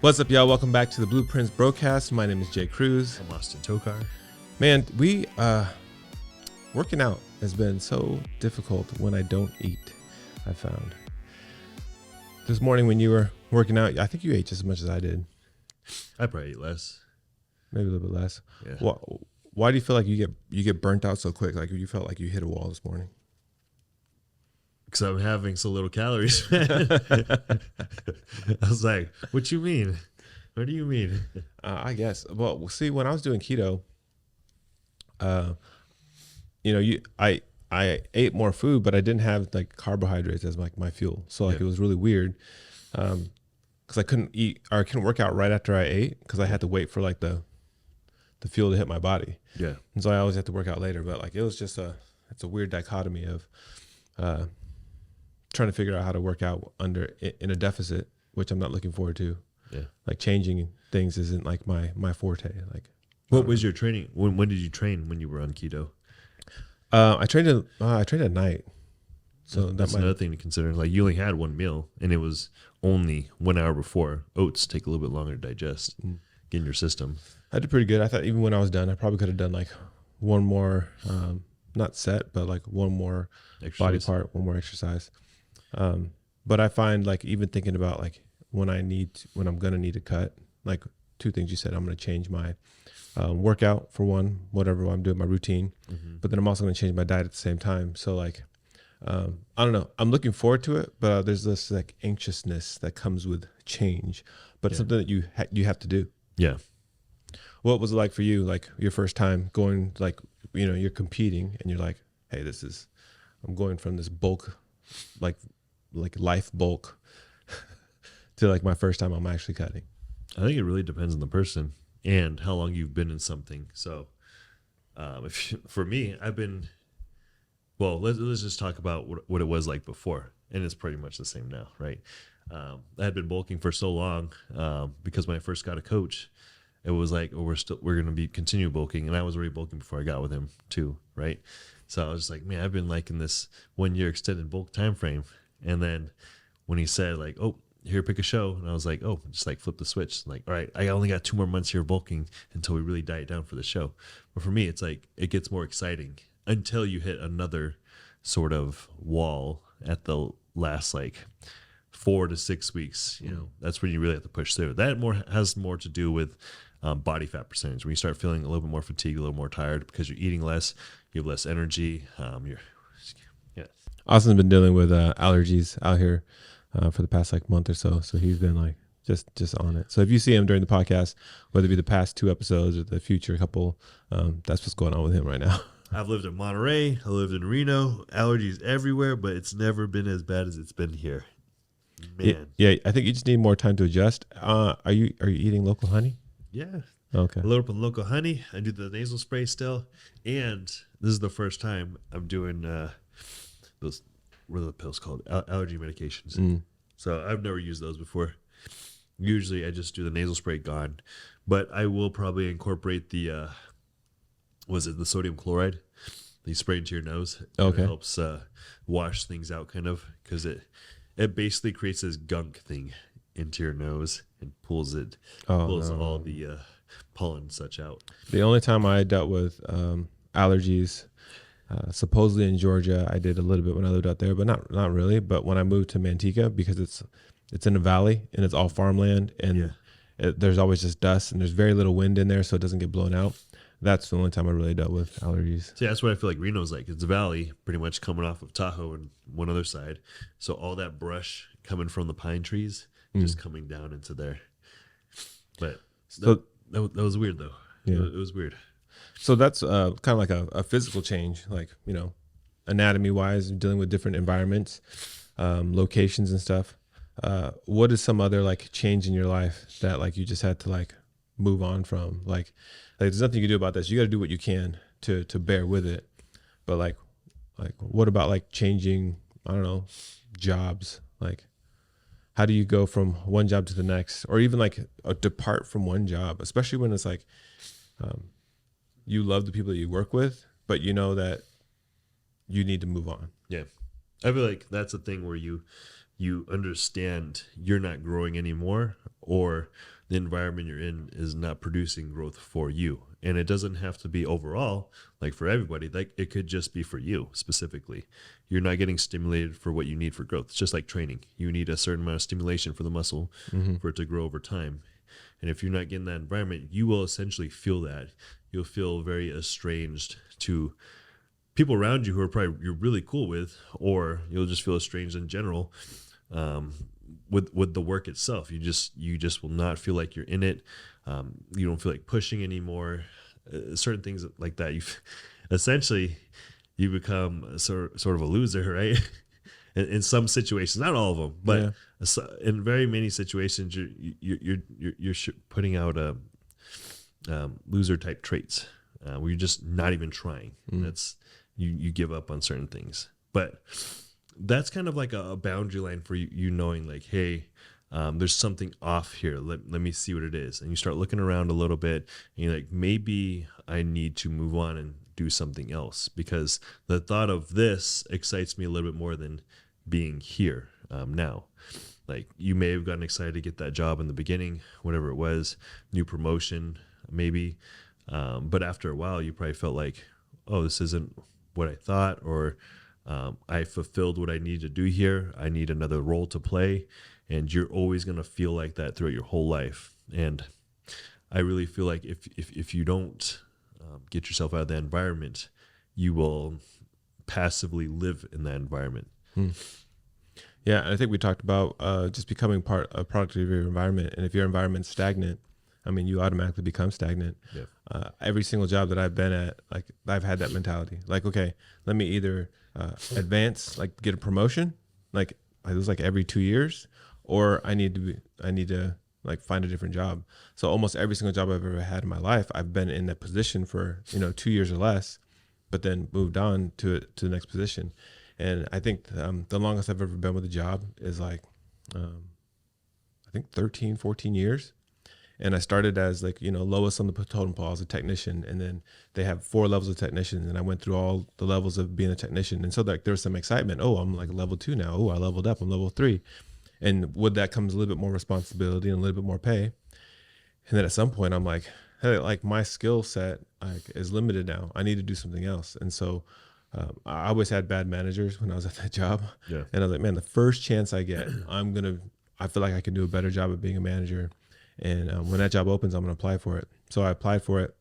What's up, y'all? Welcome back to the Blueprints Brocast. My name is Jay Cruz. I'm Austyn Tokar. Man, working out has been so difficult when I don't eat, I found. This morning when you were working out, I think you ate just as much as I did. I probably eat less. Maybe a little bit less. Yeah. Why do you feel like you get burnt out so quick? Like you felt like you hit a wall this morning? Because I'm having so little calories, man. I was like, what you mean? What do you mean? I guess. Well, see, when I was doing keto, I ate more food, but I didn't have like carbohydrates as like my fuel. So like It was really weird because I couldn't eat or I couldn't work out right after I ate because I had to wait for like the fuel to hit my body. Yeah. And so I always had to work out later. But like it was just it's a weird dichotomy of trying to figure out how to work out in a deficit, which I'm not looking forward to. Yeah. Like changing things isn't like my forte. Like, what was your training? When did you train when you were on keto? I trained at night. So that's another thing to consider. Like you only had one meal and it was only 1 hour before. Oats take a little bit longer to digest, get in your system. I did pretty good. I thought even when I was done, I probably could have done like one more, not set, but like one more body part, one more exercise. But I find like even thinking about like when I'm going to need to cut, like two things you said, I'm going to change my workout for one, whatever I'm doing, my routine, but then I'm also going to change my diet at the same time. So like, I don't know, I'm looking forward to it, but there's this like anxiousness that comes with change, but it's something that you have to do. Yeah. What was it like for you? Like your first time going, like, you're competing and you're like, hey, I'm going from this bulk, like life bulk to like my first time I'm actually cutting. I think it really depends on the person and how long you've been in something. So for me, let's just talk about what it was like before. And it's pretty much the same now, right? I had been bulking for so long because when I first got a coach, it was like, we're going to be continue bulking. And I was already bulking before I got with him too, right? So I was like, man, I've been liking this 1 year extended bulk time frame. And then when he said like, oh, here, pick a show. And I was like, oh, just like flip the switch. Like, all right, I only got 2 more months here bulking until we really diet down for the show. But for me, it's like, it gets more exciting until you hit another sort of wall at the last like 4 to 6 weeks. That's when you really have to push through. That has more to do with body fat percentage. When you start feeling a little bit more fatigued, a little more tired because you're eating less, you have less energy. Austin's been dealing with allergies out here for the past like month or so. So he's been like just on it. So if you see him during the podcast, whether it be the past 2 episodes or the future couple, that's what's going on with him right now. I've lived in Monterey. I lived in Reno. Allergies everywhere, but it's never been as bad as it's been here. Man. Yeah, I think you just need more time to adjust. Are you eating local honey? Yeah. Okay. I load up on local honey. I do the nasal spray still. And this is the first time I'm doing those, what are the pills called? Allergy medications. So I've never used those before. Usually I just do the nasal spray gone. But I will probably incorporate the sodium chloride that you spray into your nose. Okay. It helps wash things out kind of because it basically creates this gunk thing into your nose and pulls all the pollen and such out. The only time I dealt with allergies, supposedly in Georgia, I did a little bit when I lived out there, but not really. But when I moved to Manteca, because it's in a valley and it's all farmland and there's always just dust and there's very little wind in there, so it doesn't get blown out. That's the only time I really dealt with allergies. See, that's what I feel like Reno's like. It's a valley pretty much coming off of Tahoe and one other side. So all that brush coming from the pine trees just coming down into there. But that was weird though. Yeah. It was weird. So that's kind of like a physical change, like, anatomy wise, dealing with different environments, locations and stuff. What is some other like change in your life that like you just had to like move on from? Like there's nothing you can do about this. You got to do what you can to bear with it. But like what about like changing, I don't know, jobs? Like how do you go from one job to the next, or even like depart from one job, especially when it's like you love the people that you work with, but you know that you need to move on. Yeah. I feel like that's a thing where you understand you're not growing anymore, or the environment you're in is not producing growth for you. And it doesn't have to be overall, like for everybody. Like it could just be for you specifically. You're not getting stimulated for what you need for growth. It's just like training. You need a certain amount of stimulation for the muscle for it to grow over time. And if you're not getting that environment, you will essentially feel that. You'll feel very estranged to people around you who are probably you're really cool with, or you'll just feel estranged in general with the work itself. You just will not feel like you're in it. You don't feel like pushing anymore. Certain things like that. Essentially you become a sort of a loser, right? in some situations, not all of them, but in very many situations, you're putting out loser type traits where you're just not even trying. That's you give up on certain things, but that's kind of like a boundary line for you knowing like, hey, there's something off here. Let me see what it is. And you start looking around a little bit and you're like, maybe I need to move on and do something else, because the thought of this excites me a little bit more than being here now. Like you may have gotten excited to get that job in the beginning, whatever it was, new promotion, maybe. But after a while, you probably felt like, oh, this isn't what I thought, or I fulfilled what I need to do here. I need another role to play. And you're always going to feel like that throughout your whole life. And I really feel like if you don't get yourself out of that environment, you will passively live in that environment. Yeah, I think we talked about just becoming a product of your environment. And if your environment's stagnant, I mean, you automatically become stagnant. Yeah. Every single job that I've been at, like I've had that mentality. Like, okay, let me either advance, like get a promotion, like it was like every 2 years, or I need to like find a different job. So almost every single job I've ever had in my life, I've been in that position for 2 years or less, but then moved on to the next position. And I think the longest I've ever been with a job is like, I think 13, 14 years. And I started as like, lowest on the totem pole as a technician. And then they have 4 levels of technicians. And I went through all the levels of being a technician. And so like there was some excitement. Oh, I'm like level 2 now. Oh, I leveled up. I'm level 3. And with that comes a little bit more responsibility and a little bit more pay. And then at some point I'm like, hey, like my skill set is limited now. I need to do something else. And so I always had bad managers when I was at that job. Yeah. And I was like, man, the first chance I get, I feel like I can do a better job of being a manager. And when that job opens, I'm going to apply for it. So I applied for it.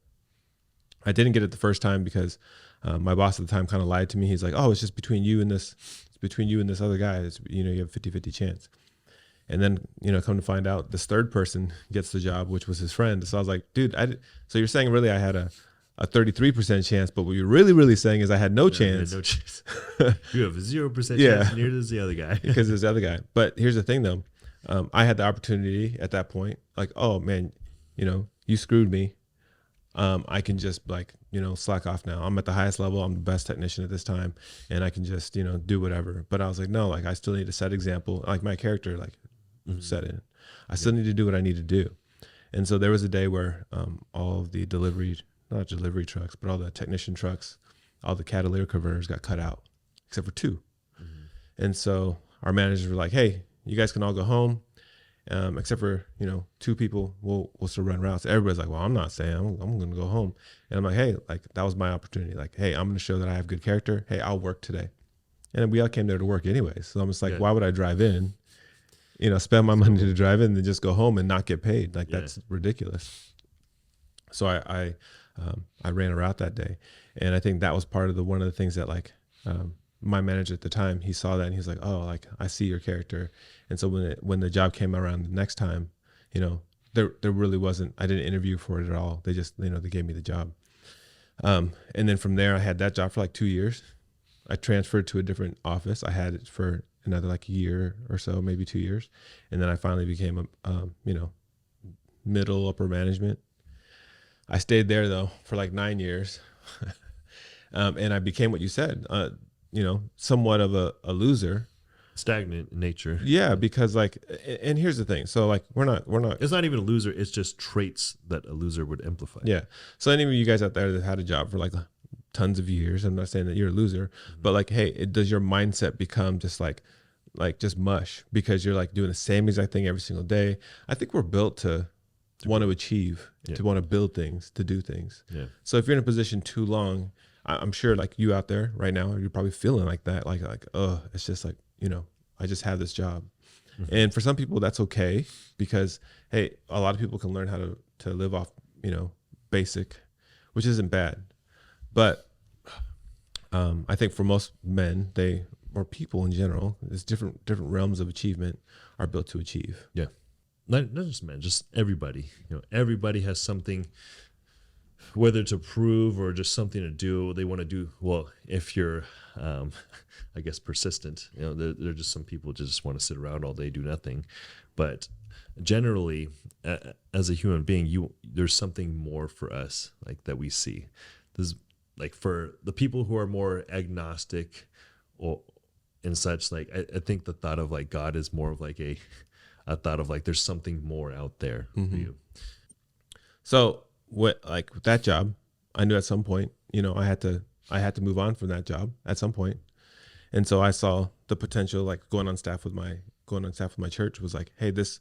I didn't get it the first time because my boss at the time kind of lied to me. He's like, oh, it's just between you and this other guy. It's, you have a 50-50 chance. And then, come to find out this third person gets the job, which was his friend. So I was like, dude, so you're saying really I had a 33% chance, but what you're really saying is I had no chance. No chance. You have a 0% chance, and here's the other guy. Because there's the other guy. But here's the thing, though. I had the opportunity at that point, like, oh, man, you screwed me. I can just, like, slack off now. I'm at the highest level. I'm the best technician at this time, and I can just, do whatever. But I was like, no, like, I still need to set example. Like, my character, like, set in. I still need to do what I need to do. And so there was a day where all of the not delivery trucks, but all the technician trucks, all the catalytic converters got cut out, except for 2. And so our managers were like, hey, you guys can all go home, except for, 2 people we'll still run routes. Everybody's like, well, I'm not saying I'm going to go home. And I'm like, hey, like that was my opportunity. Like, hey, I'm going to show that I have good character. Hey, I'll work today. And we all came there to work anyway. So I'm just like, why would I drive in, spend my money to drive in and then just go home and not get paid? Like that's ridiculous. So I ran a route that day. And I think that was part of one of the things that like, my manager at the time, he saw that and he's like, oh, like I see your character. And so when the job came around the next time, there really wasn't, I didn't interview for it at all. They just, they gave me the job. And then from there, I had that job for like 2 years. I transferred to a different office. I had it for another like a year or so, maybe 2 years. And then I finally became middle upper management. I stayed there though for like 9 years. And I became what you said, somewhat of a loser. Stagnant in nature. Yeah, because like, and here's the thing. So like, we're not. It's not even a loser. It's just traits that a loser would amplify. Yeah. So any of you guys out there that had a job for like tons of years, I'm not saying that you're a loser, but like, hey, does your mindset become just like just mush because you're like doing the same exact thing every single day? I think we're built to want to achieve, Yeah. to want to build things, to do things. Yeah. So if you're in a position too long, I'm sure like you out there right now, you're probably feeling like that, like, oh, it's just like, I just have this job. Mm-hmm. And for some people that's okay, because hey, a lot of people can learn how to live off, basic, which isn't bad. But I think for most men, or people in general, there's different realms of achievement are built to achieve. Yeah. Not just men, just everybody. Everybody has something, whether to prove or just something to do. They want to do well. If you're, I guess, persistent, there are just some people just want to sit around all day, do nothing. But generally, as a human being, there's something more for us, like that we see. There's like for the people who are more agnostic, or and such. Like I think the thought of like God is more of like a thought of like there's something more out there for you. So with that job, I knew at some point, I had to move on from that job at some point. And so I saw the potential, like going on staff with my church was like, hey, this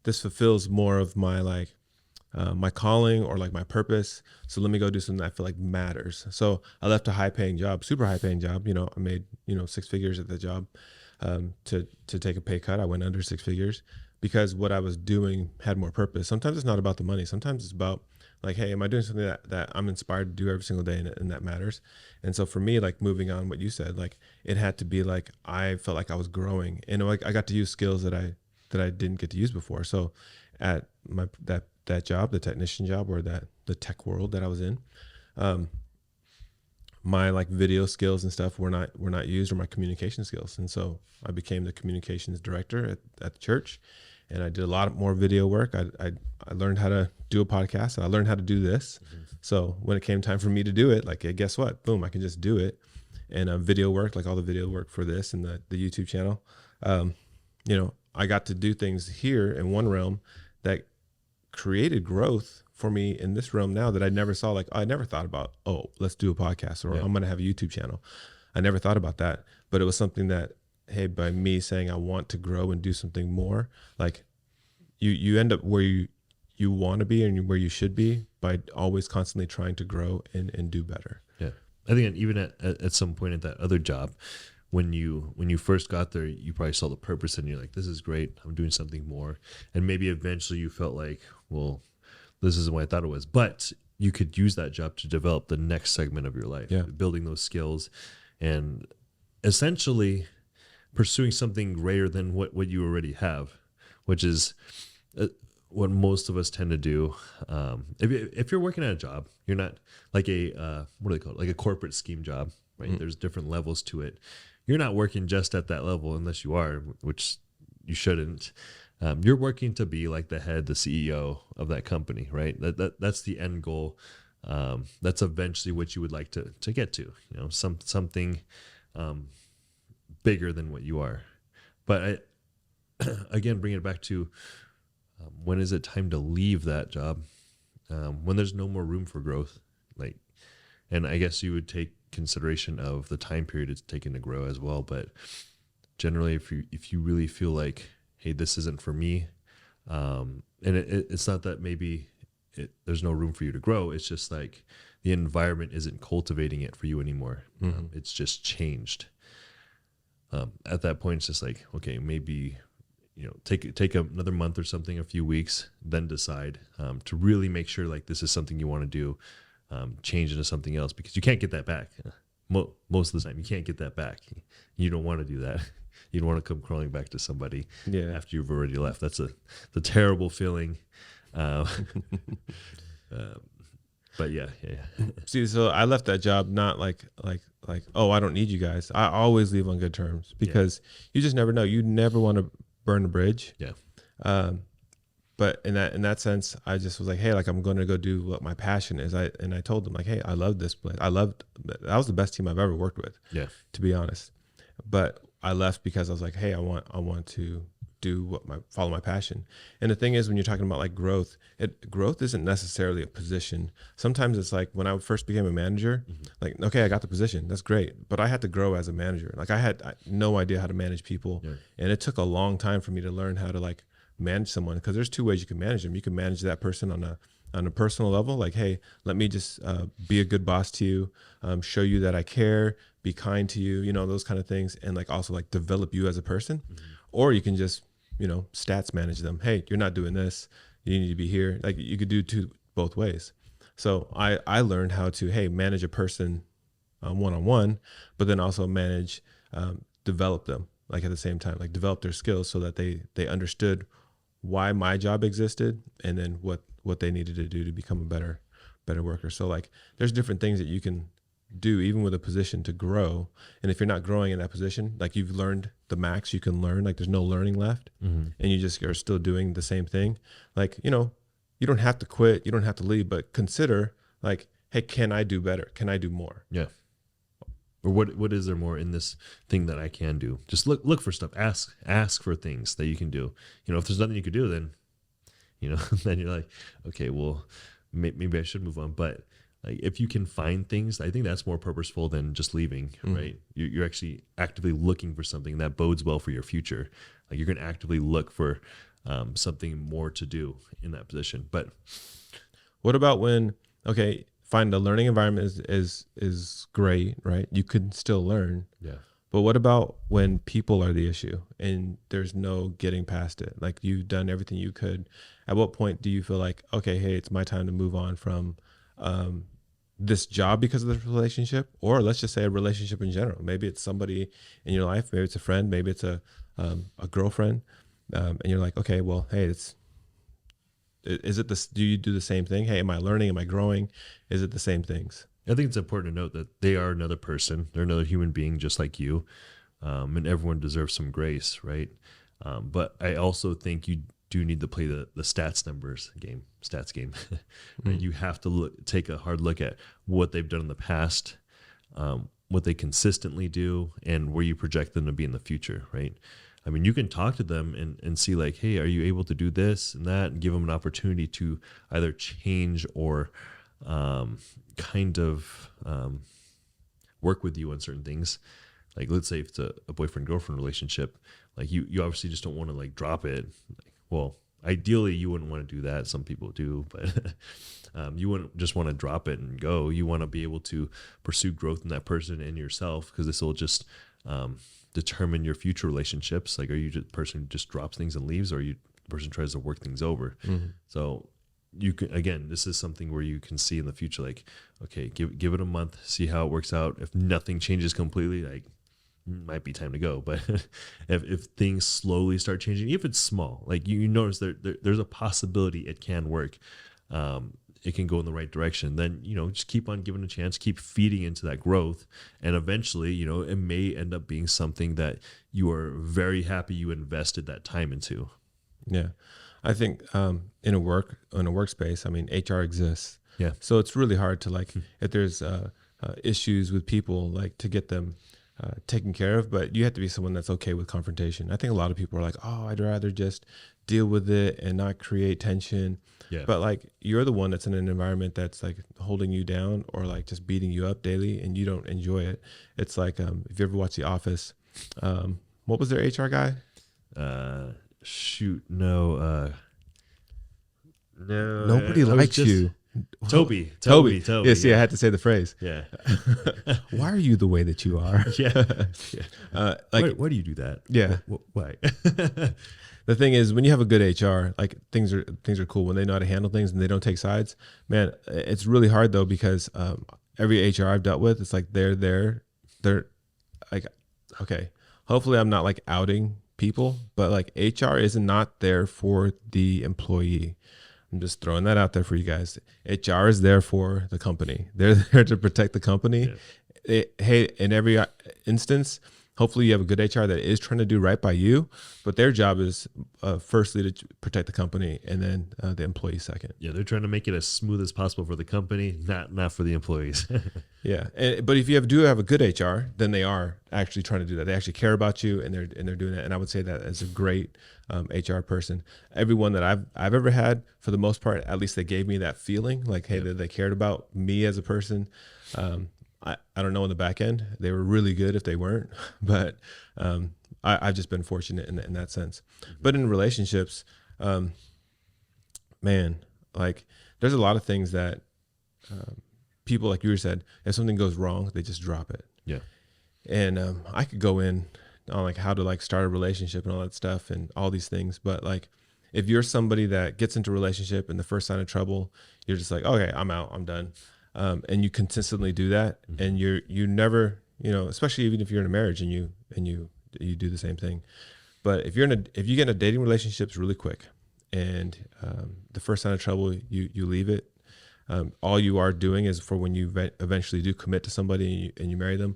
fulfills more of my my calling or like my purpose. So let me go do something that I feel like matters. So I left a super high paying job. I made, 6 figures at the job, to take a pay cut. I went under 6 figures because what I was doing had more purpose. Sometimes it's not about the money. Sometimes it's about like, hey, am I doing something that I'm inspired to do every single day and that matters? And so for me, like moving on what you said, like it had to be like, I felt like I was growing and like I got to use skills that I didn't get to use before. So at that job, the technician job, or the tech world that I was in, my like video skills and stuff were not used, or my communication skills. And so I became the communications director at the church, and I did a lot more video work. I learned how to do a podcast, and I learned how to do this. So when it came time for me to do it, like, hey, guess what? Boom, I can just do it. And video work, like all the video work for this and the YouTube channel, I got to do things here in one realm that created growth for me in this realm now that I never saw. Like I never thought about, oh, let's do a podcast, or I'm going to have a YouTube channel. I never thought about that, but it was something that, hey, by me saying I want to grow and do something more, like you end up where you want to be and where you should be by always constantly trying to grow and do better. Yeah. I think even at some point at that other job, when you first got there, you probably saw the purpose and you're like, this is great. I'm doing something more. And maybe eventually you felt like, well, this isn't what I thought it was. But you could use that job to develop the next segment of your life, building those skills and essentially pursuing something greater than what you already have, which is what most of us tend to do. If you're working at a job, you're not like what do they call it? Like a corporate scheme job, right? Mm-hmm. There's different levels to it. You're not working just at that level unless you are, which you shouldn't. You're working to be like the head, the CEO of that company, right? That's the end goal. That's eventually what you would like to get to, something bigger than what you are. But again, bring it back to when is it time to leave that job? When there's no more room for growth, and I guess you would take consideration of the time period it's taken to grow as well. But generally, if you really feel like, hey, this isn't for me, and it's not that maybe there's no room for you to grow. It's just like the environment isn't cultivating it for you anymore. Mm-hmm. It's just changed. At that point, it's just like, okay, maybe take another month or something, a few weeks, then decide to really make sure like this is something you want to do. Change into something else, because you can't get that back. Most of the time, you can't get that back. You don't want to do that. You don't want to come crawling back to somebody after you've already left. That's the terrible feeling. But yeah. See, so I left that job not like, oh, I don't need you guys. I always leave on good terms, because you just never know. You never want to burn a bridge. Yeah. But in that sense, I just was like, hey, like I'm going to go do what my passion is. I told them like, hey, I love this place. That was the best team I've ever worked with. Yeah. To be honest. But I left because I was like, hey, I want to do follow my passion. And the thing is, when you're talking about like growth isn't necessarily a position. Sometimes it's like when I first became a manager, like, okay, I got the position. That's great. But I had to grow as a manager. Like I had no idea how to manage people. Yeah. And it took a long time for me to learn how to like manage someone, because there's two ways you can manage them. You can manage that person on a personal level, like, hey, let me just be a good boss to you, show you that I care, be kind to you, those kind of things, and like also like develop you as a person. Or you can just, stats manage them. Hey, you're not doing this. You need to be here. Like you could do both ways. So I learned how to, hey, manage a person one-on-one, but then also manage, develop them like at the same time, like develop their skills so that they understood why my job existed, and then what they needed to do to become a better worker. So like there's different things that you can do even with a position to grow. And if you're not growing in that position, like you've learned the max you can learn, like there's no learning left, and you just are still doing the same thing. Like, you don't have to quit, you don't have to leave, but consider like, hey, can I do better? Can I do more? Yeah. Or what is there more in this thing that I can do? Just look for stuff. Ask for things that you can do. If there's nothing you could do, then, then you're like, okay, well, maybe I should move on. But like, if you can find things, I think that's more purposeful than just leaving, right? You're actually actively looking for something that bodes well for your future. Like you're going to actively look for something more to do in that position. But what about when, okay, find the learning environment is great, right? You can still learn. Yeah. But what about when people are the issue and there's no getting past it? Like you've done everything you could. At what point do you feel like, okay, hey, it's my time to move on from this job because of the relationship, or let's just say a relationship in general? Maybe it's somebody in your life, maybe it's a friend, maybe it's a girlfriend, and you're like, okay, well, hey, is it this? Do you do the same thing? Hey, am I learning? Am I growing? Is it the same things? I think it's important to note that they are another person. They're another human being just like you, and everyone deserves some grace, right? But I also think you do need to play the stats game. Right? You have to take a hard look at what they've done in the past, what they consistently do, and where you project them to be in the future, right? I mean, you can talk to them and see like, hey, are you able to do this and that, and give them an opportunity to either change or kind of work with you on certain things. Like, let's say if it's a boyfriend-girlfriend relationship, like you obviously just don't want to like drop it. Like, well, ideally you wouldn't want to do that. Some people do, but you wouldn't just want to drop it and go. You want to be able to pursue growth in that person and yourself, because this will just determine your future relationships. Like, are you the person who just drops things and leaves, or are you the person who tries to work things over? So you can, again, this is something where you can see in the future, like, okay, give it a month, see how it works out. If nothing changes completely, like, might be time to go. But if things slowly start changing, if it's small, like you notice there's a possibility it can work, it can go in the right direction, then, just keep on giving a chance, keep feeding into that growth. And eventually, it may end up being something that you are very happy you invested that time into. Yeah. I think in a workspace, I mean, HR exists. Yeah. So it's really hard to like, if there's issues with people, like to get them taken care of, but you have to be someone that's okay with confrontation. I think a lot of people are like, oh, I'd rather just deal with it and not create tension. Yeah. But like, you're the one that's in an environment that's like holding you down or like just beating you up daily, and you don't enjoy it. It's like, if you ever watch The Office, what was their HR guy? No. Nobody likes you. Toby. Yes, yeah, I had to say the phrase. Yeah. Why are you the way that you are? Yeah. Like, why do you do that? Yeah. Why? The thing is, when you have a good HR, like things are cool when they know how to handle things and they don't take sides. Man, it's really hard though, because every HR I've dealt with, it's like they're like, okay, hopefully I'm not like outing people, but like HR is not there for the employee. I'm just throwing that out there for you guys. HR is there for the company. They're there to protect the company. Yeah. Hey, in every instance, hopefully you have a good HR that is trying to do right by you, but their job is firstly to protect the company, and then the employee second. Yeah, they're trying to make it as smooth as possible for the company, not for the employees. Yeah, but if you do have a good HR, then they are actually trying to do that. They actually care about you, and they're doing that. And I would say that as a great HR person, everyone that I've ever had, for the most part, at least they gave me that feeling, like, hey, that they cared about me as a person. I don't know in the back end, they were really good if they weren't, but I've just been fortunate in that sense. But in relationships, Man, like there's a lot of things that people, like you said, if something goes wrong, they just drop it. Yeah. And I could go in on like how to like start a relationship and all that stuff and all these things. But like, if you're somebody that gets into a relationship and the first sign of trouble, you're just like, okay, I'm out, I'm done. And you consistently do that, and you never, especially even if you're in a marriage and you do the same thing. But if you get into dating relationships really quick, and the first sign of trouble, you leave it. All you are doing is for when you eventually do commit to somebody and you marry them,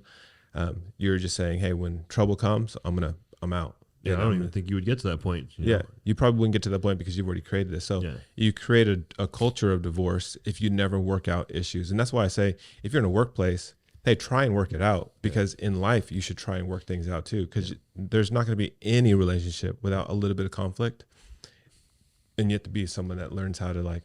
you're just saying, hey, when trouble comes, I'm out. Yeah, I don't even think you would get to that point. Yeah, you probably wouldn't get to that point because you've already created this. So you created a culture of divorce if you never work out issues. And that's why I say, if you're in a workplace, hey, try and work it out, because in life you should try and work things out too, because there's not going to be any relationship without a little bit of conflict. And you have to be someone that learns how to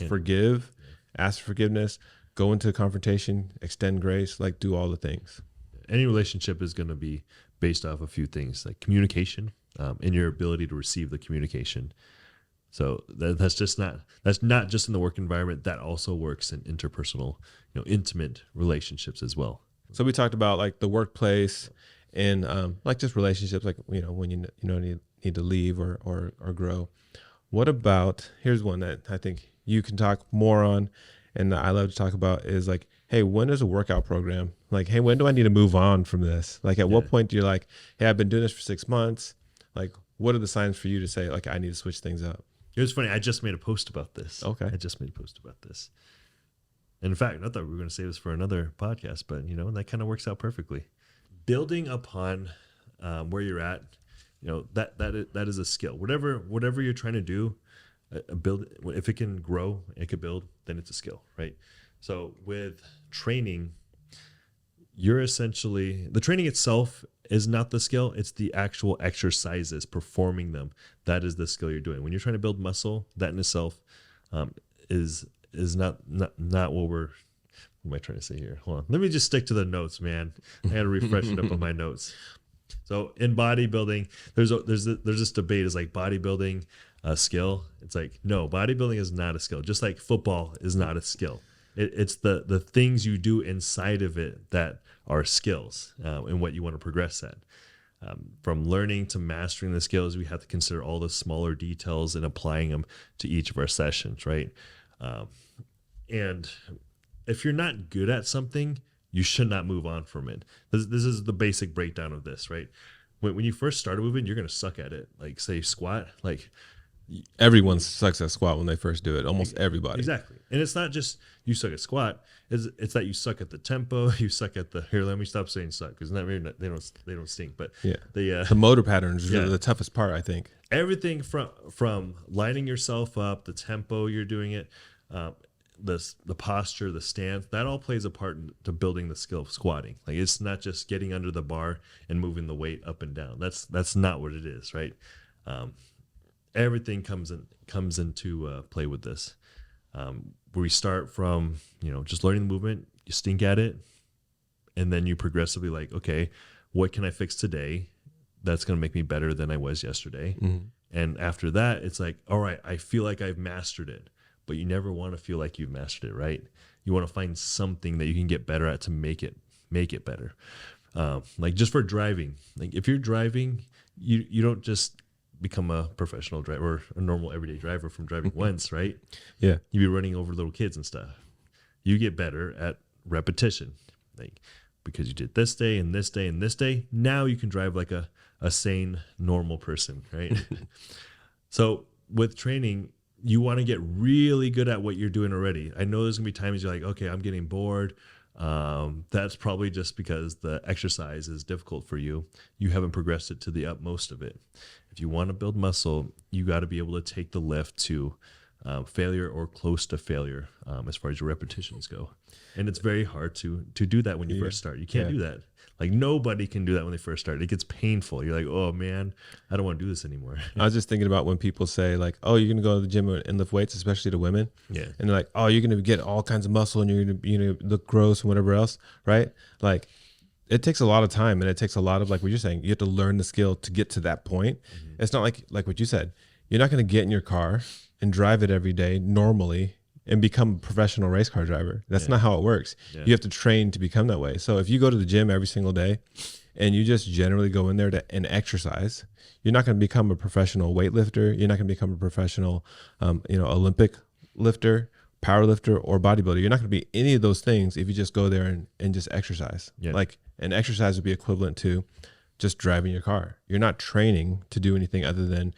forgive, ask for forgiveness, go into a confrontation, extend grace, like do all the things. Any relationship is going to be based off a few things, like communication, and your ability to receive the communication. So that's not just in the work environment. That also works in interpersonal, intimate relationships as well. So we talked about like the workplace and like just relationships, like when you need to leave or grow. What about, here's one that I think you can talk more on and that I love to talk about is like, hey, when is a workout program? Like, hey, when do I need to move on from this? Like, at what point do you like, hey, I've been doing this for 6 months. Like, what are the signs for you to say, like, I need to switch things up? It was funny. I just made a post about this. Okay. I just made a post about this. And in fact, I thought we were going to save this for another podcast, but, that kind of works out perfectly. Building upon where you're at, that is a skill. Whatever you're trying to do, build. If it can grow, it could build, then it's a skill, right? So with training, you're essentially, the training itself is not the skill. It's the actual exercises, performing them. That is the skill you're doing. When you're trying to build muscle, that in itself is not what am I trying to say here? Hold on. Let me just stick to the notes, man. I got to refresh it up on my notes. So in bodybuilding, there's this debate, is like bodybuilding a skill? It's like, no, bodybuilding is not a skill. Just like football is not a skill. It's the things you do inside of it that are skills, and what you want to progress at. From learning to mastering the skills, we have to consider all the smaller details and applying them to each of our sessions, right? And if you're not good at something, you should not move on from it. This is the basic breakdown of this, right? When you first start moving, you're going to suck at it. Like, say, squat, like, everyone sucks at squat when they first do it. Almost everybody. Exactly. And it's not just you suck at squat. It's that you suck at the tempo. You suck at here, let me stop saying suck, because they don't stink. But the motor patterns are the toughest part, I think. Everything from lining yourself up, the tempo you're doing it, the posture, the stance, that all plays a part to building the skill of squatting. Like, it's not just getting under the bar and moving the weight up and down. That's not what it is, right? Everything comes into play with this. Where we start from, just learning the movement, you stink at it, and then you progressively like, okay, what can I fix today that's going to make me better than I was yesterday? Mm-hmm. And after that, it's like, all right, I feel like I've mastered it, but you never want to feel like you've mastered it, right? You want to find something that you can get better at to make it better. Like, just for driving, like if you're driving, you don't just become a professional driver or a normal everyday driver from driving once, right? Yeah. You be running over little kids and stuff. You get better at repetition, like, because you did this day and this day and this day. Now you can drive like a sane, normal person, right? So with training, you want to get really good at what you're doing already. I know there's gonna be times you're like, okay, I'm getting bored. That's probably just because the exercise is difficult for you. You haven't progressed it to the utmost of it. If you want to build muscle, you got to be able to take the lift to failure or close to failure, as far as your repetitions go. And it's very hard to do that when you first start. You can't do that. Like, nobody can do that when they first start. It gets painful. You're like, oh man, I don't want to do this anymore. I was just thinking about when people say like, oh, you're going to go to the gym and lift weights, especially to women. Yeah. And they're like, oh, you're going to get all kinds of muscle and you're going to look gross and whatever else. Right. Like, it takes a lot of time, and it takes a lot of, like what you're saying, you have to learn the skill to get to that point. Mm-hmm. It's not like what you said, you're not going to get in your car and drive it every day normally and become a professional race car driver. That's not how it works. Yeah. You have to train to become that way. So if you go to the gym every single day and you just generally go in there and exercise, you're not going to become a professional weightlifter. You're not going to become a professional, Olympic lifter, power lifter, or bodybuilder. You're not going to be any of those things if you just go there and just exercise. Yeah. Like an exercise would be equivalent to just driving your car. You're not training to do anything other than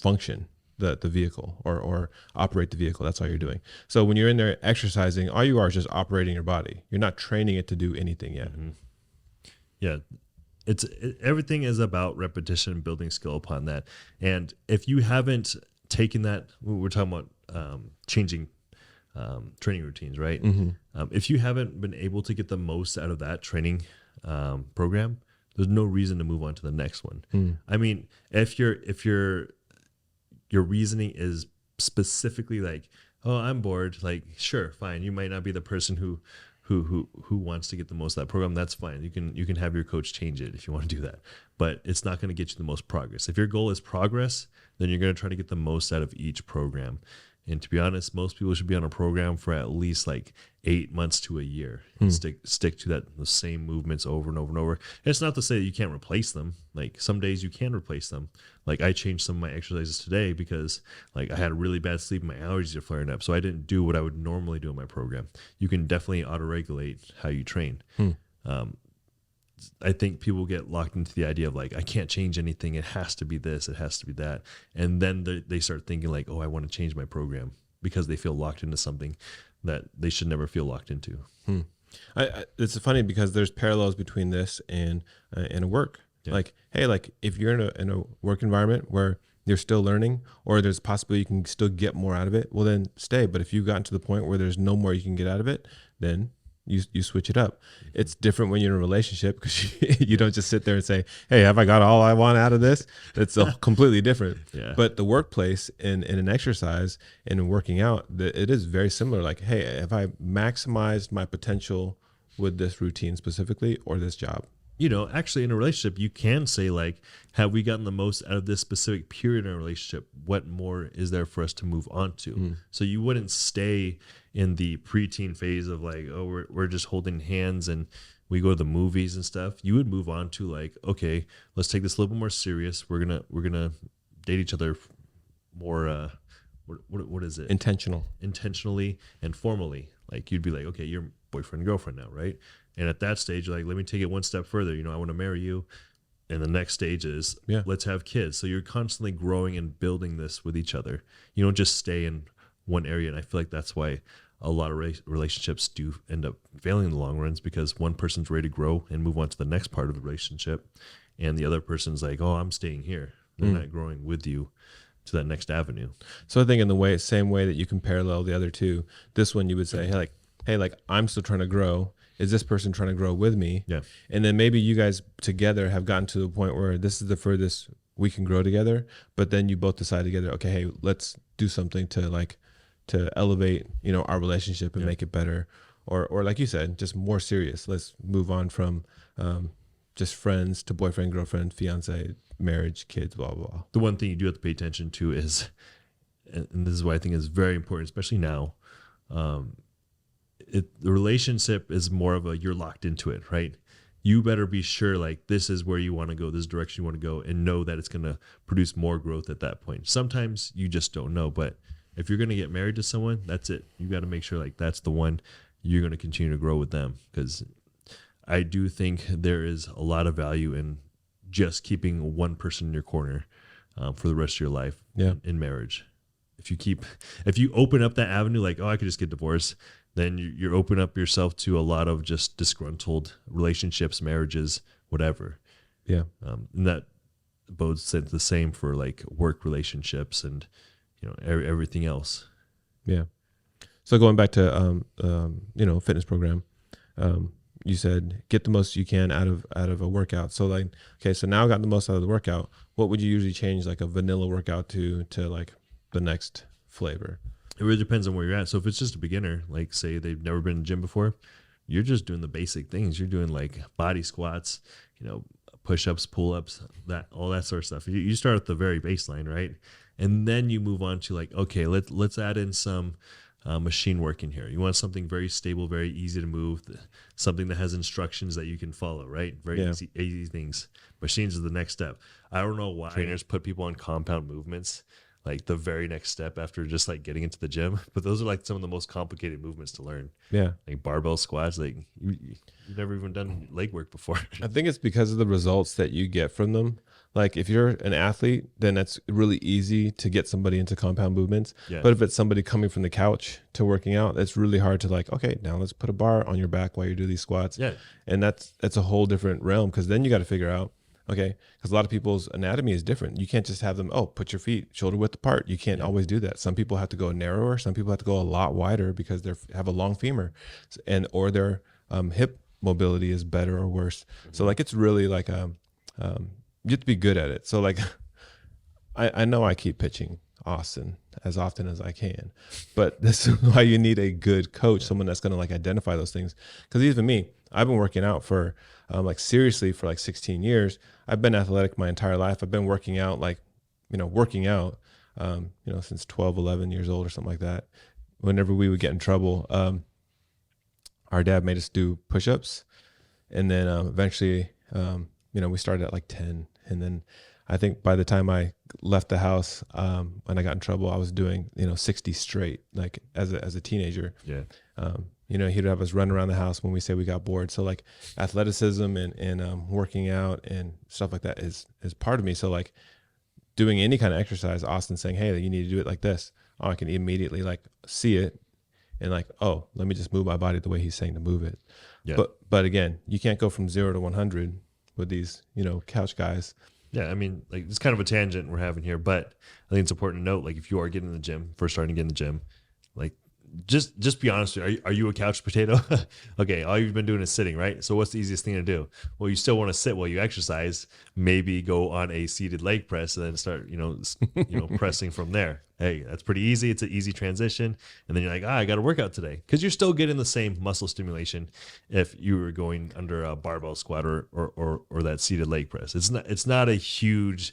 function the vehicle or operate the vehicle. That's all you're doing. So when you're in there exercising, all you are is just operating your body. You're not training it to do anything yet. Mm-hmm. Yeah. Everything is about repetition and building skill upon that. And if you haven't taken that, we're talking about changing training routines, right? Mm-hmm. If you haven't been able to get the most out of that training program, there's no reason to move on to the next one. Mm. I mean, if your reasoning is specifically like, oh, I'm bored, like, sure, fine. You might not be the person who wants to get the most out of that program. That's fine. You can have your coach change it if you want to do that, but it's not going to get you the most progress. If your goal is progress, then you're going to try to get the most out of each program. And to be honest, most people should be on a program for at least like 8 months to a year and stick to the same movements over and over and over. And it's not to say that you can't replace them. Like some days you can replace them. Like I changed some of my exercises today because like I had a really bad sleep. My allergies are flaring up. So I didn't do what I would normally do in my program. You can definitely auto-regulate how you train. I think people get locked into the idea of like, I can't change anything. It has to be this. It has to be that. And then they start thinking like, oh, I want to change my program because they feel locked into something that they should never feel locked into. It's funny because there's parallels between this and a work. Yeah. Like, hey, like if you're in a work environment where you're still learning or there's a possibility you can still get more out of it, well then stay. But if you've gotten to the point where there's no more you can get out of it, then you switch it up. It's different when you're in a relationship because you don't just sit there and say, hey, have I got all I want out of this? It's completely different. Yeah. But the workplace in an exercise and in working out, it is very similar. Like, hey, have I maximized my potential with this routine specifically or this job? You know, actually in a relationship, you can say like, have we gotten the most out of this specific period in a relationship? What more is there for us to move on to? So you wouldn't stay in the preteen phase of like, oh, we're just holding hands and we go to the movies and stuff. You would move on to like, okay, let's take this a little bit more serious. We're gonna date each other more. What is it? Intentionally and formally. Like you'd be like, okay, you're boyfriend and girlfriend now, right? And at that stage, like, let me take it one step further. You know, I want to marry you. And the next stage is, let's have kids. So you're constantly growing and building this with each other. You don't just stay in one area. And I feel like that's why a lot of relationships do end up failing in the long runs, because one person's ready to grow and move on to the next part of the relationship. And the other person's like, oh, I'm staying here. They're not growing with you to that next avenue. So I think in the same way that you can parallel the other two, this one you would say, hey, like I'm still trying to grow. Is this person trying to grow with me? Yeah. And then maybe you guys together have gotten to the point where this is the furthest we can grow together. But then you both decide together, okay, hey, let's do something to elevate, our relationship and make it better. Or like you said, just more serious. Let's move on from just friends to boyfriend, girlfriend, fiance, marriage, kids, blah, blah, blah. The one thing you do have to pay attention to is, and this is what I think is very important, especially now, the relationship is more of you're locked into it, right? You better be sure like this is where you want to go, this direction you want to go, and know that it's going to produce more growth at that point. Sometimes you just don't know, but if you're going to get married to someone, that's it. You got to make sure like that's the one you're going to continue to grow with them, because I do think there is a lot of value in just keeping one person in your corner for the rest of your life in marriage. If you open up that avenue like, oh, I could just get divorced, then you're open up yourself to a lot of just disgruntled relationships, marriages, whatever. Yeah. And that bodes the same for like work relationships and, everything else. Yeah. So going back to, fitness program, you said get the most you can out of a workout. So like, okay, so now I got the most out of the workout. What would you usually change like a vanilla workout to like the next flavor? It really depends on where you're at. So if it's just a beginner, like say they've never been in the gym before, you're just doing the basic things. You're doing like body squats, push-ups, pull-ups, all that sort of stuff. You start at the very baseline, right? And then you move on to like, okay, let's add in some machine work in here. You want something very stable, very easy to move, something that has instructions that you can follow, right? Very easy things. Machines is the next step. I don't know why trainers put people on compound movements like the very next step after just like getting into the gym, but those are like some of the most complicated movements to learn. Yeah, like barbell squats. Like you've never even done leg work before. I think it's because of the results that you get from them. Like if you're an athlete, then it's really easy to get somebody into compound movements. Yeah. But if it's somebody coming from the couch to working out, it's really hard to like, okay, now let's put a bar on your back while you do these squats. Yeah. And that's a whole different realm, because then you got to figure out, okay, because a lot of people's anatomy is different. You can't just have them, put your feet shoulder width apart. You can't always do that. Some people have to go narrower. Some people have to go a lot wider because they have a long femur, or their hip mobility is better or worse. So like it's really like you have to be good at it. So like I know I keep pitching Austyn as often as I can, but this is why you need a good coach, someone that's going to like identify those things. Because even me, I've been working out for seriously for like 16 years. I've been athletic my entire life. I've been working out since 12, 11 years old or something like that. Whenever we would get in trouble, our dad made us do push-ups, and then eventually, we started at like 10, and then I think by the time I left the house, when I got in trouble, I was doing 60 straight, like as a teenager. Yeah. He'd have us run around the house when we say we got bored. So like athleticism and working out and stuff like that is part of me. So like doing any kind of exercise, Austyn saying, hey, you need to do it like this. I can immediately like see it and like, let me just move my body the way he's saying to move it. Yeah. But again, you can't go from 0 to 100 with these, couch guys. Yeah, I mean, like it's kind of a tangent we're having here, but I think it's important to note, like if you are getting in the gym, first starting to get in the gym, like just be honest. Are you a couch potato? Okay, all you've been doing is sitting, right? So what's the easiest thing to do? Well, you still want to sit while you exercise. Maybe go on a seated leg press and then start, pressing from there. Hey, that's pretty easy. It's an easy transition. And then you're like, I got to work out today, because you're still getting the same muscle stimulation if you were going under a barbell squat or that seated leg press. It's not a huge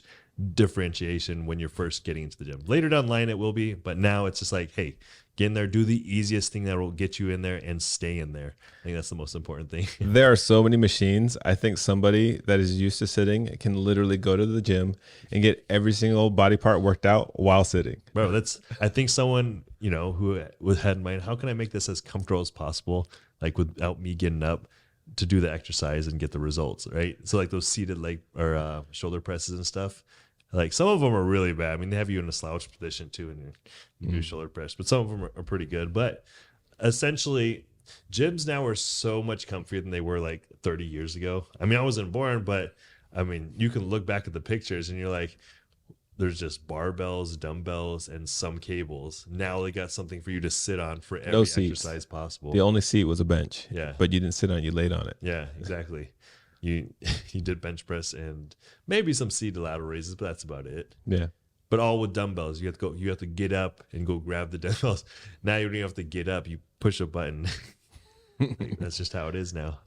differentiation when you're first getting into the gym. Later down the line it will be, but now it's just like, hey, get in there, do the easiest thing that will get you in there and stay in there. I think that's the most important thing. There are so many machines. I think somebody that is used to sitting can literally go to the gym and get every single body part worked out while sitting. Bro, I think someone, who had in mind, how can I make this as comfortable as possible, like without me getting up to do the exercise and get the results, right? So like those seated leg or shoulder presses and stuff, like some of them are really bad. I mean, they have you in a slouch position too, and you do shoulder press, but some of them are pretty good. But essentially, gyms now are so much comfier than they were like 30 years ago. I mean, I wasn't born, but I mean, you can look back at the pictures and you're like, there's just barbells, dumbbells, and some cables. Now they got something for you to sit on for every exercise possible. The only seat was a bench. Yeah. But you didn't sit on it, you laid on it. Yeah, exactly. You did bench press and maybe some seated lateral raises, but that's about it. Yeah. But all with dumbbells. You have to get up and go grab the dumbbells. Now you don't even have to get up. You push a button. That's just how it is now.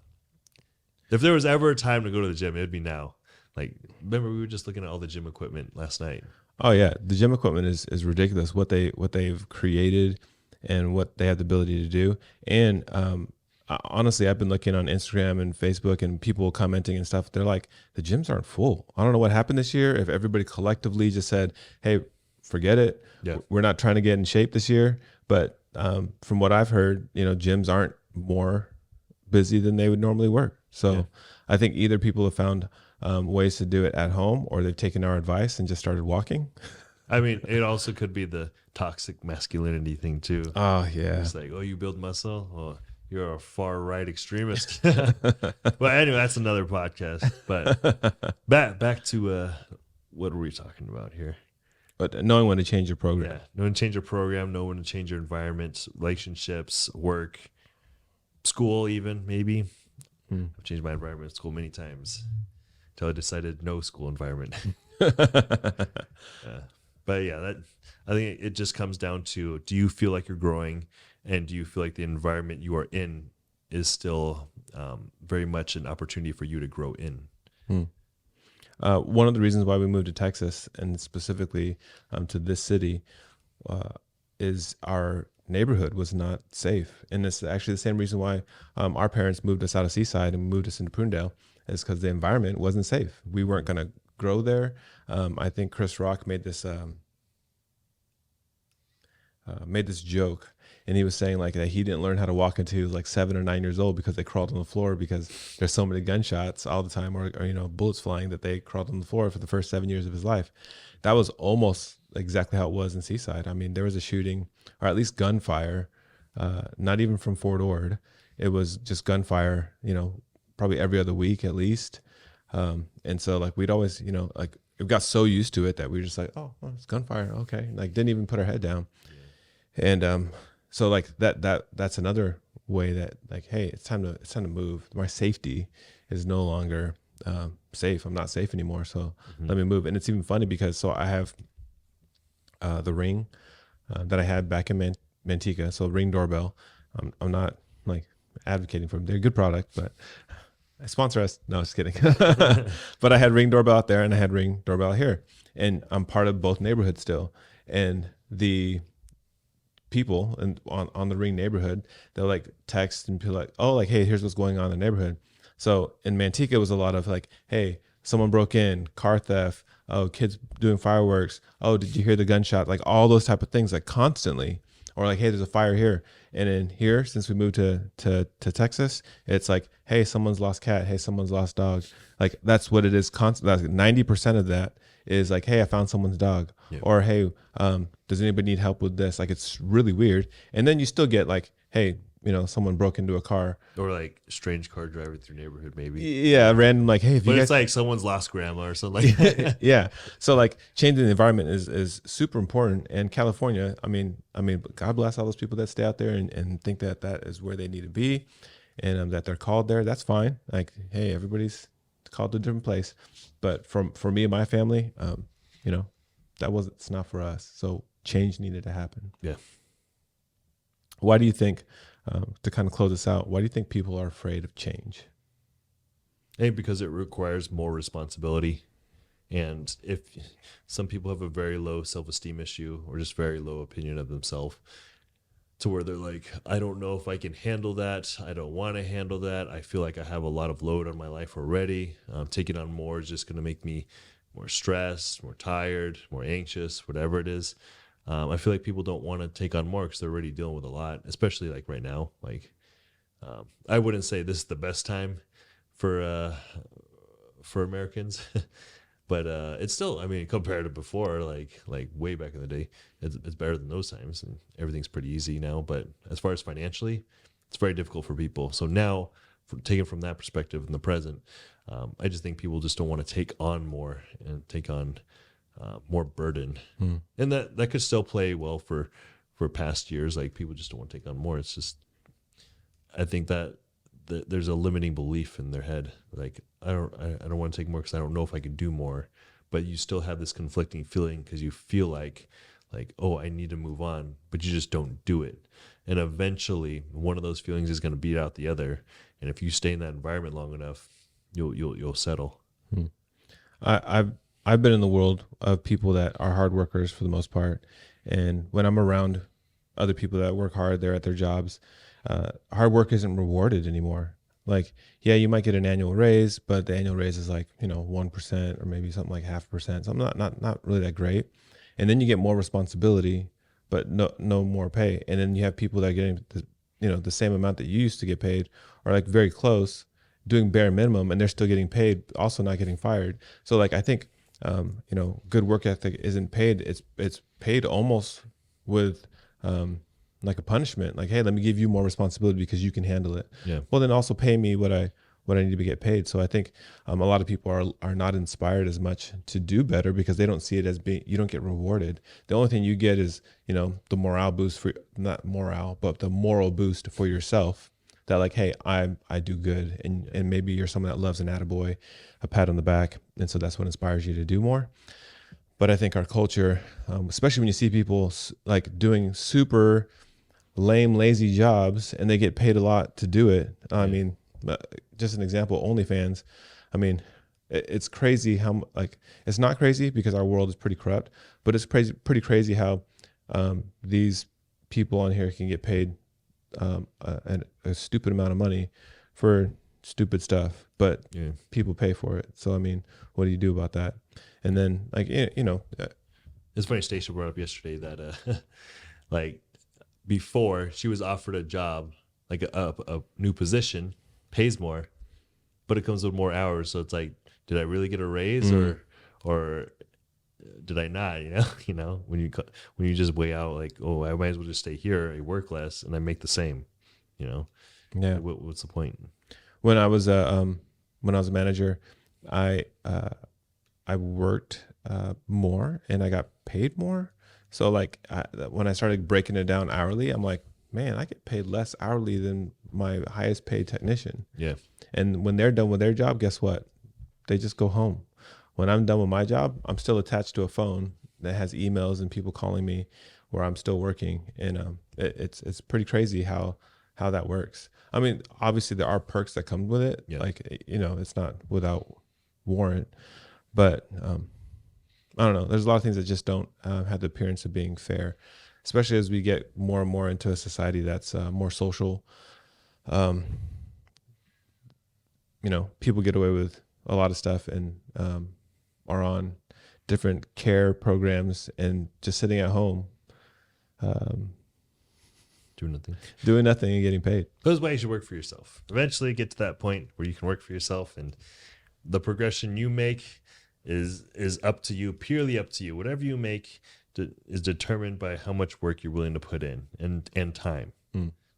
If there was ever a time to go to the gym, it'd be now. Like, remember we were just looking at all the gym equipment last night. Oh yeah, the gym equipment is ridiculous. What they've created and what they have the ability to do. And honestly, I've been looking on Instagram and Facebook and people commenting and stuff. They're like, the gyms aren't full. I don't know what happened this year. If everybody collectively just said, hey, forget it. Yeah. We're not trying to get in shape this year. But from what I've heard, gyms aren't more busy than they would normally work. So yeah. I think either people have found ways to do it at home, or they've taken our advice and just started walking. I mean, it also could be the toxic masculinity thing too. Oh yeah. It's like, you build muscle? Well, you're a far right extremist. Well, anyway, that's another podcast. But back to what were we talking about here? But knowing when to change your program. Yeah, knowing to change your program, knowing when to change your environment, relationships, work, school, even maybe. I've changed my environment at school many times until I decided no school environment. But yeah, I think it just comes down to, do you feel like you're growing, and do you feel like the environment you are in is still very much an opportunity for you to grow in? One of the reasons why we moved to Texas and specifically to this city is our neighborhood was not safe. And it's actually the same reason why our parents moved us out of Seaside and moved us into Prunedale, is because the environment wasn't safe. We weren't going to grow there. I think Chris Rock made this joke, and he was saying like that he didn't learn how to walk until he was like 7 or 9 years old because they crawled on the floor because there's so many gunshots all the time, or bullets flying, that they crawled on the floor for the first 7 years of his life. That was almost exactly how it was in Seaside. I mean, there was a shooting, or at least gunfire, not even from Fort Ord. It was just gunfire, probably every other week at least. And so like we'd always, like we got so used to it that we were just like, oh, well, it's gunfire. Okay. Like didn't even put our head down. And so like that's another way that like, hey, it's time to move. My safety is no longer safe. I'm not safe anymore. So let me move. And it's even funny because so I have the Ring that I had back in Manteca. So Ring doorbell. I'm not like advocating for them. They're a good product, but sponsor us. No, just kidding. But I had Ring doorbell out there and I had Ring doorbell here, and I'm part of both neighborhoods still. And the people and on the Ring neighborhood, they'll like text and be like, oh, like, hey, here's what's going on in the neighborhood. So in Manteca, it was a lot of like, hey, someone broke in, car theft, oh, kids doing fireworks, oh, did you hear the gunshot? Like all those type of things, like constantly. Or like, hey, there's a fire here. And in here, since we moved to Texas, it's like, hey, someone's lost cat. Hey, someone's lost dog. Like that's what it is. Like 90% of that is like, hey, I found someone's dog. Yeah. Or hey, does anybody need help with this? Like it's really weird. And then you still get like, hey, someone broke into a car, or like strange car driving through neighborhood, maybe. Yeah, random like, hey, if but you it's like someone's lost grandma or something like that. Yeah. So like changing the environment is super important. And California, I mean, God bless all those people that stay out there and think that is where they need to be, and that they're called there. That's fine. Like, hey, everybody's called to a different place. But for me and my family, it's not for us. So change needed to happen. Yeah. Why do you think, to kind of close this out, why do you think people are afraid of change? Because it requires more responsibility. And if some people have a very low self-esteem issue or just very low opinion of themselves, to where they're like, I don't know if I can handle that. I don't want to handle that. I feel like I have a lot of load on my life already. Taking on more is just going to make me more stressed, more tired, more anxious, whatever it is. I feel like people don't want to take on more because they're already dealing with a lot, especially like right now. Like, I wouldn't say this is the best time for Americans, but it's still, compared to before, like way back in the day, it's better than those times, and everything's pretty easy now. But as far as financially, it's very difficult for people. So now, taken from that perspective in the present, I just think people just don't want to take on more and take on more burden. And that could still play well for past years. Like people just don't want to take on more. It's just, I think that there's a limiting belief in their head. Like I don't want to take more because I don't know if I can do more. But you still have this conflicting feeling because you feel like, oh, I need to move on, but you just don't do it. And eventually one of those feelings is going to beat out the other. And if you stay in that environment long enough, you'll settle. I've been in the world of people that are hard workers for the most part. And when I'm around other people that work hard, they're at their jobs, hard work isn't rewarded anymore. Like, yeah, you might get an annual raise, but the annual raise is like, 1% or maybe something like 0.5%. So not really that great. And then you get more responsibility, but no more pay. And then you have people that are getting the same amount that you used to get paid, or like very close, doing bare minimum, and they're still getting paid, also not getting fired. So like, I think, good work ethic isn't paid. It's paid almost with, like a punishment. Like, hey, let me give you more responsibility because you can handle it. Yeah. Well, then also pay me what I need to get paid. So I think, a lot of people are not inspired as much to do better because they don't see it as you don't get rewarded. The only thing you get is, the morale boost not morale, but the moral boost for yourself. That like, hey, I do good, and maybe you're someone that loves an attaboy, a pat on the back, and so that's what inspires you to do more. But I think our culture, especially when you see people like doing super lame, lazy jobs, and they get paid a lot to do it. I mean, just an example, OnlyFans. I mean, it's crazy how like it's not crazy because our world is pretty corrupt, but it's pretty crazy how these people on here can get paid a stupid amount of money for stupid stuff, but people pay for it. So I mean, what do you do about that? And then like it's funny. Stacia brought up yesterday that like before she was offered a job, like a new position, pays more, but it comes with more hours. So it's like, did I really get a raise or did I not? When you just weigh out like, oh, I might as well just stay here, I work less, and I make the same. Yeah. What's the point? When I was a manager, I worked more and I got paid more. So like when I started breaking it down hourly, I'm like, man, I get paid less hourly than my highest paid technician. Yeah. And when they're done with their job, guess what? They just go home. When I'm done with my job, I'm still attached to a phone that has emails and people calling me where I'm still working. And it's pretty crazy how that works. I mean, obviously there are perks that come with it. Yeah. Like, it's not without warrant, but I don't know. There's a lot of things that just don't have the appearance of being fair, especially as we get more and more into a society that's more social. People get away with a lot of stuff and are on different care programs and just sitting at home. Doing nothing and getting paid. Those ways you should work for yourself. Eventually get to that point where you can work for yourself, and the progression you make is up to you, purely up to you. Whatever you make is determined by how much work you're willing to put in and time.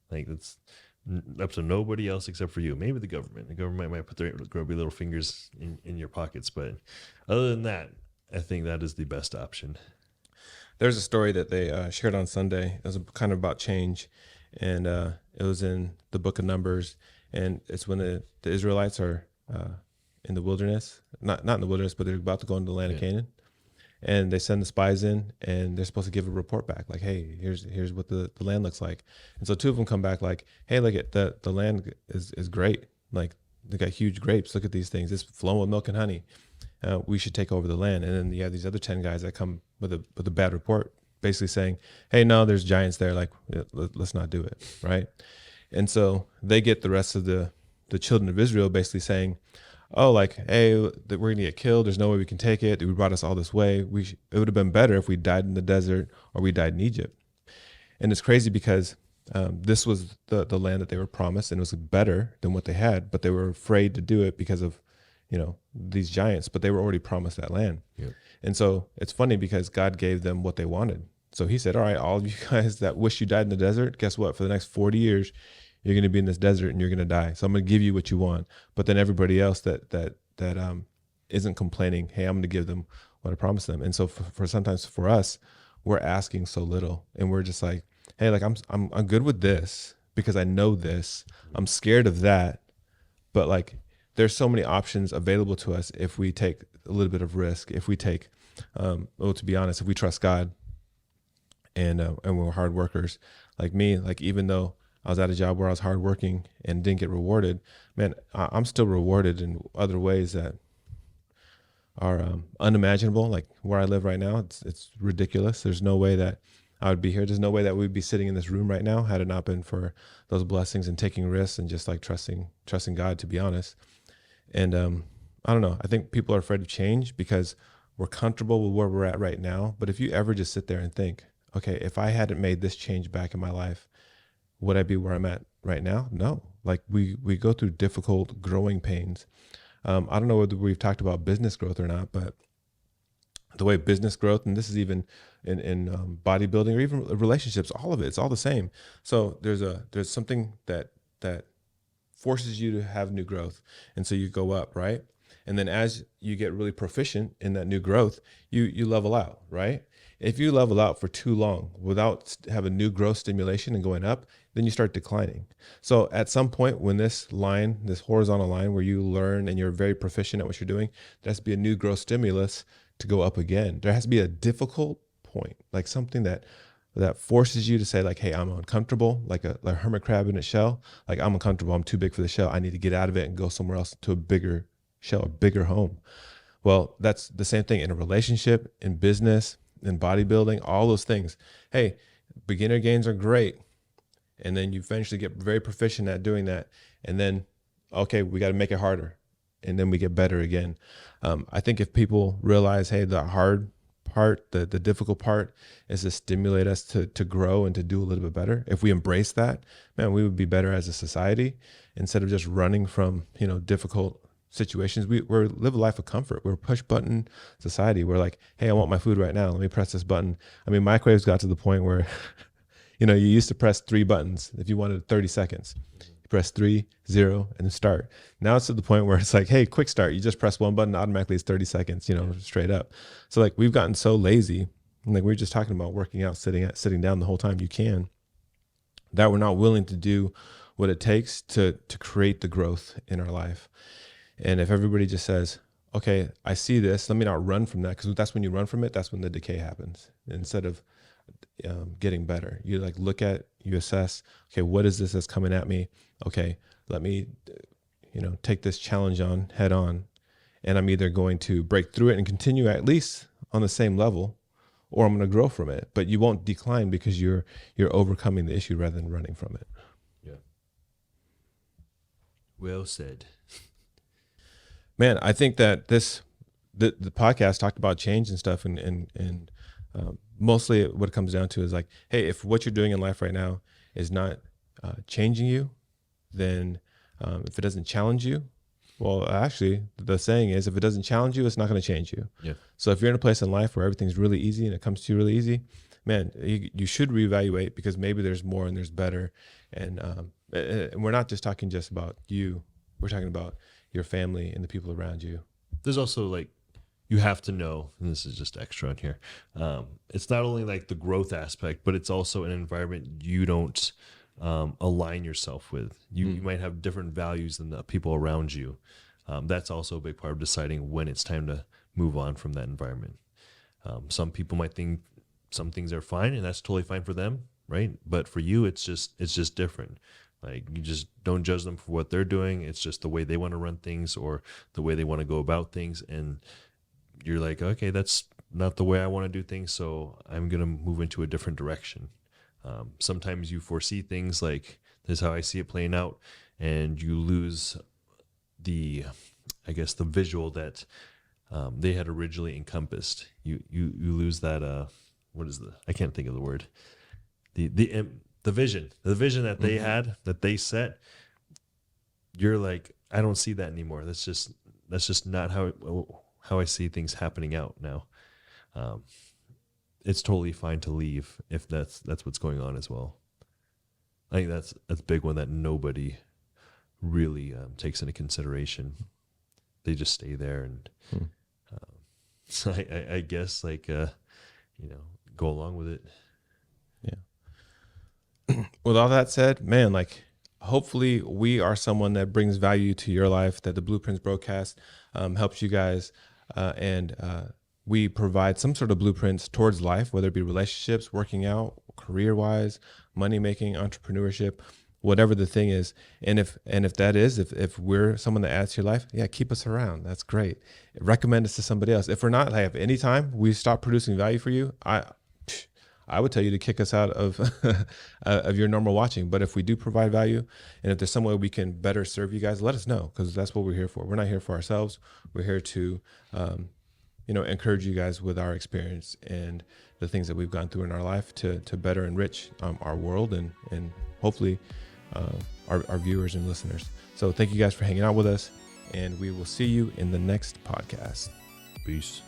Like it's up to nobody else except for you. Maybe the government. The government might put their grubby little fingers in your pockets, but other than that, I think that is the best option. There's a story that they shared on Sunday. It was kind of about change, and it was in the book of Numbers, and it's when the Israelites are in the wilderness, not in the wilderness, but they're about to go into the land of Canaan, and they send the spies in, and they're supposed to give a report back, like, hey, here's what the land looks like. And so two of them come back like, hey, look at the land is great. Like they got huge grapes. Look at these things. It's flowing with milk and honey. We should take over the land. And then you have these other 10 guys that come with a bad report, basically saying, hey, no, there's giants there. Like, let's not do it. Right. And so they get the rest of the children of Israel basically saying, oh, like, hey, we're going to get killed. There's no way we can take it. We brought us all this way. It would have been better if we died in the desert or we died in Egypt. And it's crazy because this was the land that they were promised, and it was better than what they had, but they were afraid to do it because of, these giants, but they were already promised that land. Yeah. And so it's funny because God gave them what they wanted. So he said, all right, all of you guys that wish you died in the desert, guess what? For the next 40 years, you're going to be in this desert and you're going to die. So I'm going to give you what you want. But then everybody else that isn't complaining, hey, I'm going to give them what I promised them. And so for sometimes for us, we're asking so little, and we're just like, hey, like I'm good with this because I know this. I'm scared of that, but like there's so many options available to us if we take a little bit of risk. If we take, to be honest, if we trust God, and we're hard workers, like me, like even though I was at a job where I was hardworking and didn't get rewarded, man, I'm still rewarded in other ways that are unimaginable. Like where I live right now, it's ridiculous. There's no way that I would be here. There's no way that we'd be sitting in this room right now had it not been for those blessings and taking risks and just like trusting God, to be honest. And I don't know. I think people are afraid of change because we're comfortable with where we're at right now. But if you ever just sit there and think, okay, if I hadn't made this change back in my life, would I be where I'm at right now? No. Like we go through difficult growing pains. I don't know whether we've talked about business growth or not, but the way business growth, and this is even in bodybuilding or even relationships, all of it, it's all the same. So there's something that forces you to have new growth. And so you go up, right? And then as you get really proficient in that new growth, you level out, right? If you level out for too long without having new growth stimulation and going up, then you start declining. So at some point when this horizontal line where you learn and you're very proficient at what you're doing, there has to be a new growth stimulus to go up again. There has to be a difficult point, like something that forces you to say like, hey, I'm uncomfortable, like a hermit crab in its shell. Like I'm uncomfortable. I'm too big for the shell. I need to get out of it and go somewhere else to a bigger shell, a bigger home. Well, that's the same thing in a relationship, in business, in bodybuilding, all those things. Hey, beginner gains are great. And then you eventually get very proficient at doing that. And then, okay, we got to make it harder. And then we get better again. I think if people realize, hey, the hard part, the difficult part is to stimulate us to grow and to do a little bit better. If we embrace that, man, we would be better as a society instead of just running from, difficult situations. We live a life of comfort. We're a push button society. We're like, hey, I want my food right now. Let me press this button. I mean, microwaves got to the point where, you used to press 3 buttons if you wanted 30 seconds. You press 3, 0, and start. Now it's to the point where it's like, hey, quick start. You just press one button, automatically it's 30 seconds, straight up. So like we've gotten so lazy, and like we were just talking about working out, sitting down the whole time you can, that we're not willing to do what it takes to create the growth in our life. And if everybody just says, okay, I see this, let me not run from that, because that's when you run from it, that's when the decay happens. Instead of getting better, you like you assess, okay, what is this that's coming at me? Okay, let me, take this challenge on head on, and I'm either going to break through it and continue at least on the same level, or I'm going to grow from it. But you won't decline because you're overcoming the issue rather than running from it. Yeah. Well said. Man, I think that the podcast talked about change and stuff, and mostly what it comes down to is like, hey, if what you're doing in life right now is not changing you, then if it doesn't challenge you, well, actually, the saying is, if it doesn't challenge you, it's not going to change you. Yeah. So if you're in a place in life where everything's really easy and it comes to you really easy, man, you should reevaluate, because maybe there's more and there's better. And we're not just talking just about you. We're talking about your family and the people around you. There's also like, you have to know, and this is just extra on here, it's not only like the growth aspect, but it's also an environment you don't align yourself with. You might have different values than the people around you. That's also a big part of deciding when it's time to move on from that environment. Some people might think some things are fine, and that's totally fine for them, right? But for you, it's just different. Like, you just don't judge them for what they're doing. It's just the way they want to run things or the way they want to go about things. And you're like, okay, that's not the way I want to do things, so I'm going to move into a different direction. Sometimes you foresee things like, this is how I see it playing out, and you lose the visual that they had originally encompassed. You lose that, I can't think of the word. The vision that they had, that they set. You're like, I don't see that anymore. That's just not how I see things happening out now. It's totally fine to leave if that's what's going on as well. I think that's a big one that nobody really takes into consideration. They just stay there, and so I guess like go along with it. Yeah. With all that said, man, like, hopefully we are someone that brings value to your life, that the Blueprints Brocast helps you guys, and we provide some sort of blueprints towards life, whether it be relationships, working out, career-wise, money-making, entrepreneurship, whatever the thing is. And if if we're someone that adds to your life, yeah, keep us around. That's great. Recommend us to somebody else. If we're not, like, if any time we stop producing value for you, I would tell you to kick us out of of your normal watching. But if we do provide value, and if there's some way we can better serve you guys, let us know, because that's what we're here for. We're not here for ourselves. We're here to encourage you guys with our experience and the things that we've gone through in our life to better enrich our world and hopefully our viewers and listeners. So thank you guys for hanging out with us, and we will see you in the next podcast. Peace.